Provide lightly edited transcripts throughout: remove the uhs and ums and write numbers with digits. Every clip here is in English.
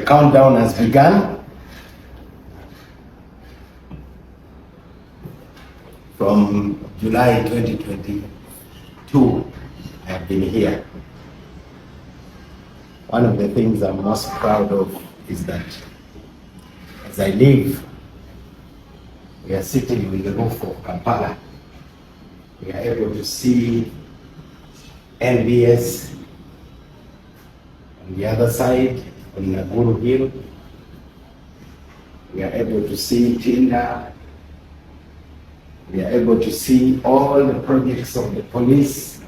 countdown has begun. From July 2022, I have been here. One of the things I'm most proud of is that as I leave, we are sitting with the roof of Kampala. We are able to see NBS on the other side, on Naguru Hill. We are able to see Tinda. We are able to see all the projects of the police.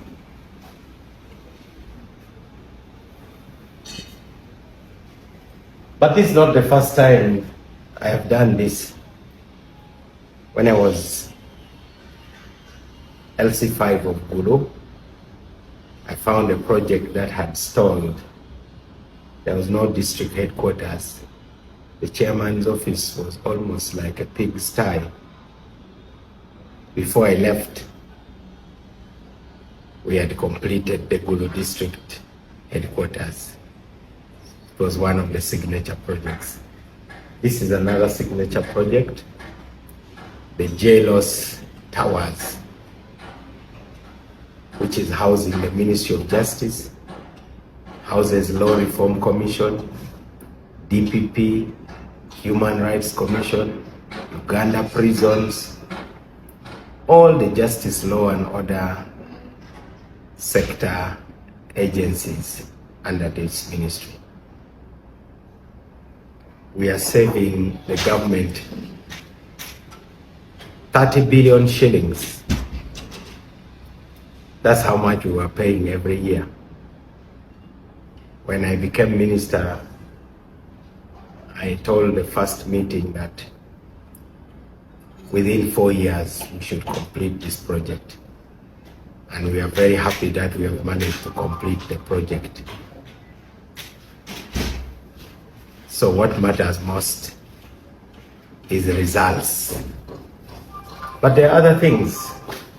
But this is not the first time I have done this. When I was LC5 of Gulu, I found a project that had stalled. There was no district headquarters. The chairman's office was almost like a pigsty. Before I left, we had completed the Gulu district headquarters. It was one of the signature projects. This is another signature project, the Jalos Towers, which is housing the Ministry of Justice, houses Law Reform Commission, DPP, Human Rights Commission, Uganda prisons, all the justice, law and order sector agencies under this ministry. We are saving the government 30 billion shillings. That's how much we were paying every year. When I became minister, I told the first meeting that within 4 years we should complete this project. And we are very happy that we have managed to complete the project. So what matters most is the results. But there are other things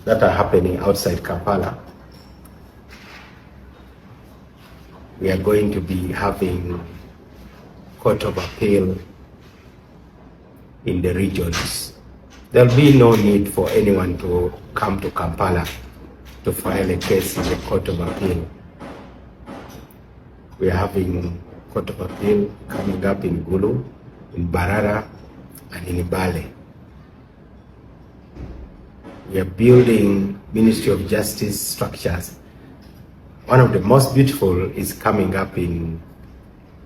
that are happening outside Kampala. We are going to be having Court of Appeal in the regions. There'll be no need for anyone to come to Kampala to file a case in the Court of Appeal. We are having Court of Appeal coming up in Gulu, in Barara, and in Ibale. We are building Ministry of Justice structures. One of the most beautiful is coming up in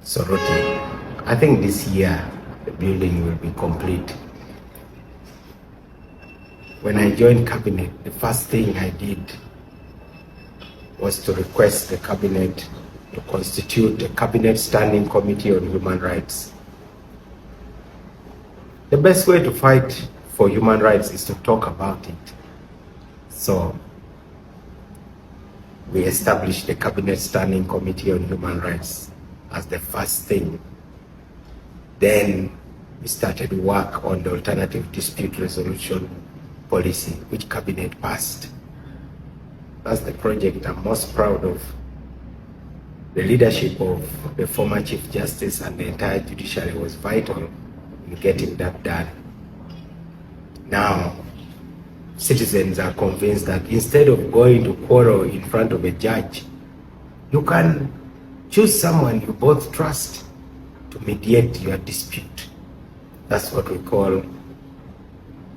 Soroti. I think this year the building will be complete. When I joined cabinet, the first thing I did was to request the cabinet to constitute a cabinet standing committee on human rights. The best way to fight for human rights is to talk about it. So we established the cabinet standing committee on human rights as the first thing. Then we started work on the alternative dispute resolution policy, which cabinet passed. That's the project I'm most proud of. The leadership of the former Chief Justice and the entire judiciary was vital in getting that done. Now, citizens are convinced that instead of going to quarrel in front of a judge, you can choose someone you both trust to mediate your dispute. That's what we call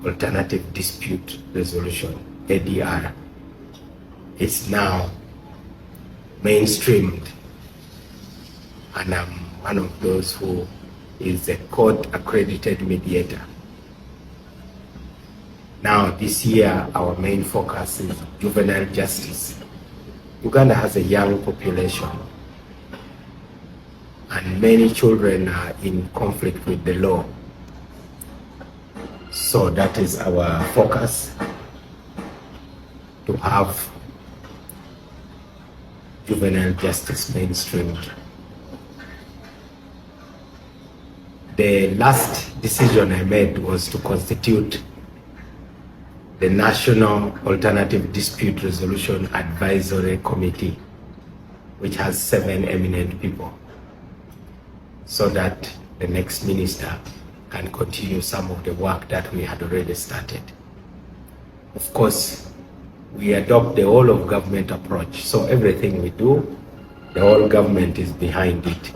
alternative dispute resolution, ADR. It's now mainstreamed, and I'm one of those who is a court-accredited mediator. Now, this year, our main focus is juvenile justice. Uganda has a young population, and many children are in conflict with the law. So that is our focus, to have juvenile justice mainstreamed. The last decision I made was to constitute the National Alternative Dispute Resolution Advisory Committee, which has 7 eminent people. so that the next minister can continue some of the work that we had already started. Of course, we adopt the whole of government approach. So everything we do, the whole government is behind it.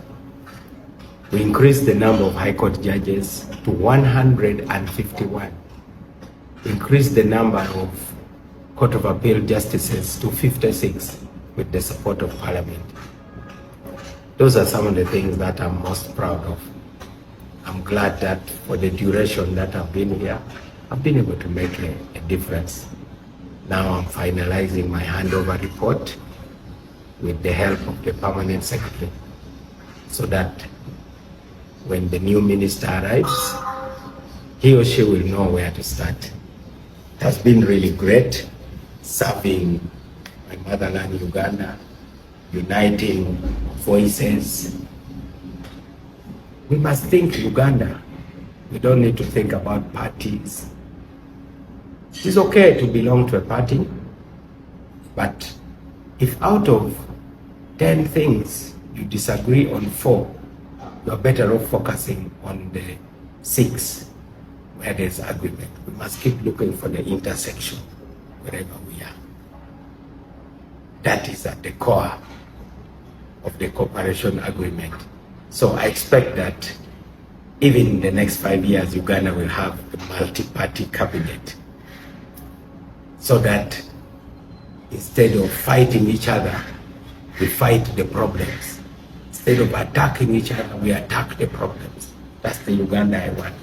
We increased the number of High Court judges to 151. Increased the number of Court of Appeal justices to 56 with the support of Parliament. Those are some of the things that I'm most proud of. I'm glad that for the duration that I've been here, I've been able to make a difference. Now I'm finalizing my handover report with the help of the permanent secretary, so that when the new minister arrives, he or she will know where to start. It has been really great serving my motherland, Uganda, uniting voices. We must think Uganda. We don't need to think about parties. It's okay to belong to a party, but if out of 10 things you disagree on 4, you're better off focusing on the 6 where there's agreement. We must keep looking for the intersection wherever we are. That is at the core of the cooperation agreement. So I expect that even in the next 5 years, Uganda will have a multi-party cabinet, so that instead of fighting each other, we fight the problems. Instead of attacking each other, we attack the problems. That's the Uganda I want.